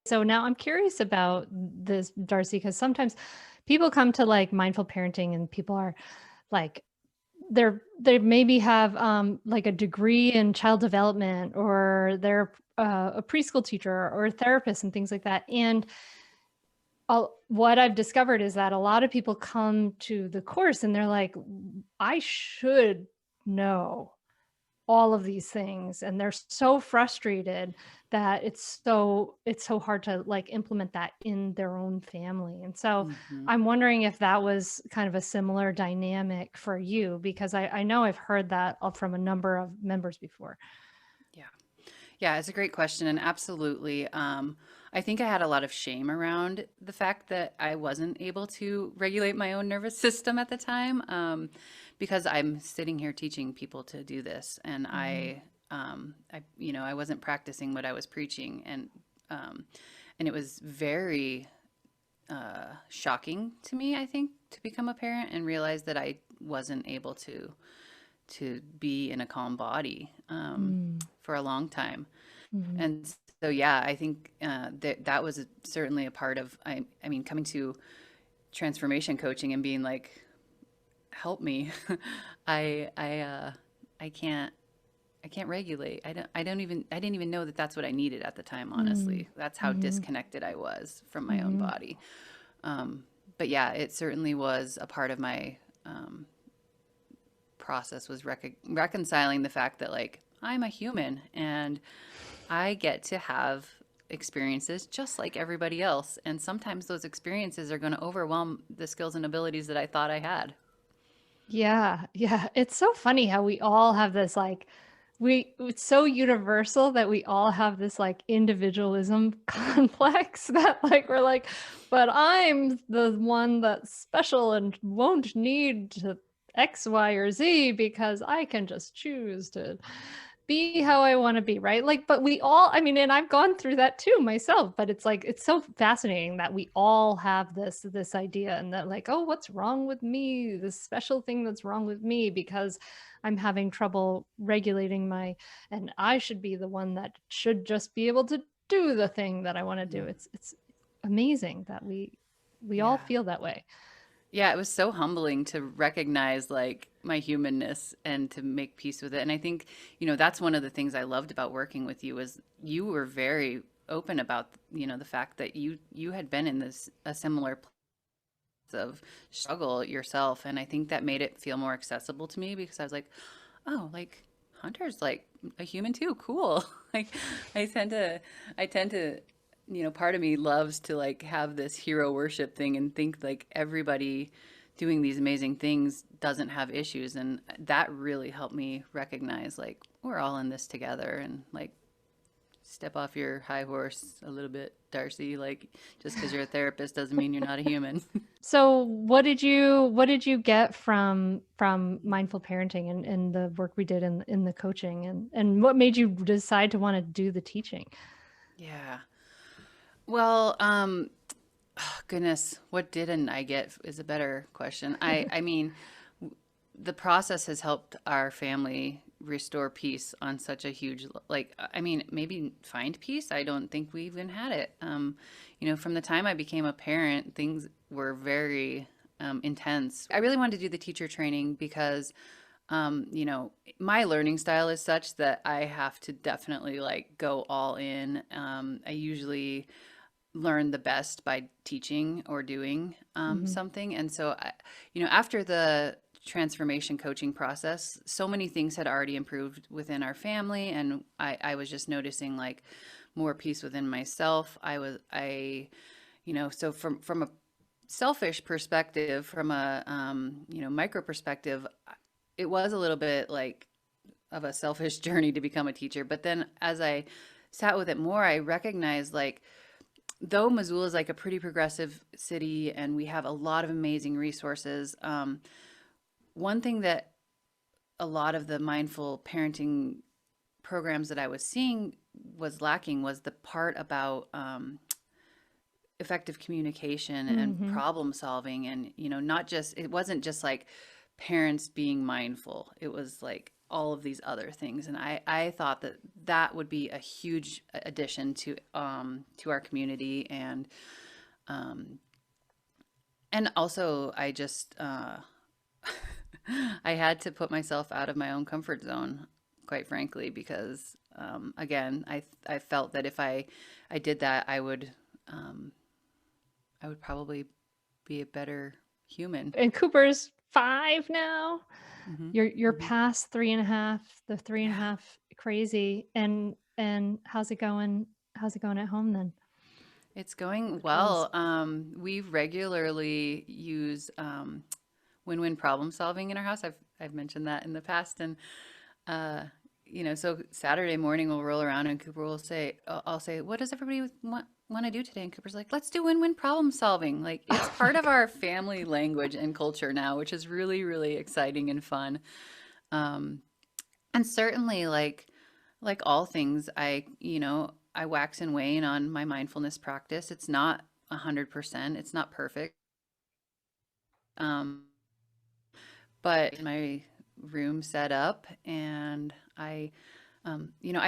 So now I'm curious about this, Darcy, because sometimes people come to like mindful parenting and people are like, they maybe have like a degree in child development, or they're a preschool teacher or a therapist and things like that. And what I've discovered is that a lot of people come to the course and they're like, I should know all of these things, and they're so frustrated that it's so hard to like implement that in their own family. And so Hmm. I'm wondering if that was kind of a similar dynamic for you, because I know I've heard that from a number of members before. Yeah. Yeah, it's a great question. And absolutely. I think I had a lot of shame around the fact that I wasn't able to regulate my own nervous system at the time, because I'm sitting here teaching people to do this. And Mhm. I wasn't practicing what I was preaching. Um, and it was very shocking to me, I think, to become a parent and realize that I wasn't able to be in a calm body Mm. for a long time. Mhm. And so, yeah, I think that was certainly a part of, I mean, coming to transformation coaching and being like, help me. I, I, uh, I can't, I can't regulate. I didn't even know that that's what I needed at the time, Mm. honestly. That's how Mhm. disconnected I was from my own Mhm. body. Um, but yeah, it certainly was a part of my um, process was reconciling the fact that like I'm a human and I get to have experiences just like everybody else. And sometimes those experiences are going to overwhelm the skills and abilities that I thought I had. Yeah, yeah. It's so funny how we all have this like it's so universal that we all have this like individualism complex that like we're like, but I'm the one that's special and won't need to X, Y, or Z because I can just choose to be how I want to be, right? Like, but we all, I mean, and I've gone through that too myself, but it's like it's so fascinating that we all have this idea, and that like, oh, what's wrong with me? This special thing that's wrong with me because I'm having trouble regulating my, and I should be the one that should just be able to do the thing that I want to do. Mm. It's amazing that we all Yeah. feel that way. Yeah, it was so humbling to recognize like my humanness and to make peace with it. And I think, that's one of the things I loved about working with you was you were very open about, the fact that you had been in this a similar place of struggle yourself. And I think that made it feel more accessible to me because I was like, oh, like Hunter's like a human too. Cool. Like I tend to, I tend to, part of me loves to like have this hero worship thing and think like everybody doing these amazing things doesn't have issues. And that really helped me recognize like we're all in this together and like step off your high horse a little bit, Darcy. Like just because you're a therapist doesn't mean you're not a human. So what did you get from mindful parenting and the work we did in the coaching, and what made you decide to want to do the teaching? Yeah. Well, goodness, what didn't I get is a better question. I mean, the process has helped our family restore peace on such a huge, like, I mean, maybe find peace. I don't think we even had it. From the time I became a parent, things were very intense. I really wanted to do the teacher training because my learning style is such that I have to definitely like go all in. I usually learn the best by teaching or doing Hmm. something. And so, after the transformation coaching process, so many things had already improved within our family. And I was just noticing like more peace within myself. So from a selfish perspective, from a, micro perspective, it was a little bit like of a selfish journey to become a teacher. But then as I sat with it more, I recognized like, though Missoula is like a pretty progressive city and we have a lot of amazing resources, one thing that a lot of the mindful parenting programs that I was seeing was lacking was the part about effective communication and Hmm. problem solving. And, not just, it wasn't just like parents being mindful, it was like all of these other things. And I thought that that would be a huge addition to our community. And also I just I had to put myself out of my own comfort zone, quite frankly, because again, I felt that if I did that, I would probably be a better human. And Cooper's 5 now. Hmm. You're Hmm. past 3.5, the three and a Yeah. half crazy. And how's it going? How's it going at home then It's going with Jules? well. We regularly use win-win problem solving in our house. I've mentioned that in the past, and uh, so Saturday morning we'll roll around and Cooper will say, I'll say, "What does everybody want to do today?" And Cooper's like, "Let's do win-win problem solving." Like it's Oh my part of God. our family language and culture now, which is really, really exciting and fun. Um, and certainly, like all things, I wax and wane on my mindfulness practice. It's not 100%. It's not perfect. Um, but my room set up, and I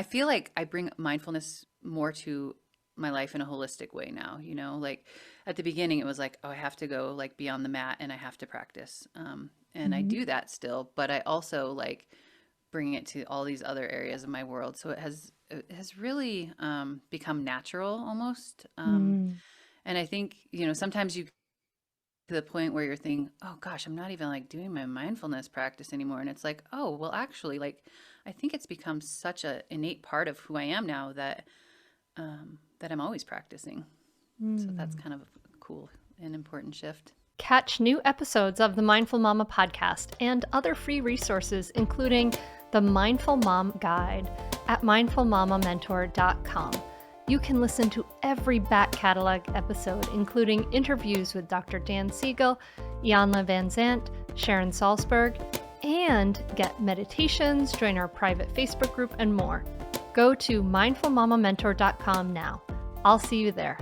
feel like I bring mindfulness more to my life in a holistic way now. Like at the beginning, it was like, oh, I have to go like be on the mat and I have to practice. And I Mhm. do that still, but I also like bringing it to all these other areas of my world. So it has really become natural almost. Mm. And I think, sometimes you to the point where you're thinking, oh gosh, I'm not even like doing my mindfulness practice anymore. And it's like, oh, well, actually, like, I think it's become such a innate part of who I am now that I'm always practicing. So that's Mm. kind of a cool and important shift. Catch new episodes of the Mindful Mama podcast and other free resources, including the Mindful Mom Guide at mindfulmamamentor.com. You can listen to every back catalog episode, including interviews with Dr. Dan Siegel, Ianla Van Zant, Sharon Salzberg, and get meditations, join our private Facebook group, and more. Go to mindfulmamamentor.com now. I'll see you there.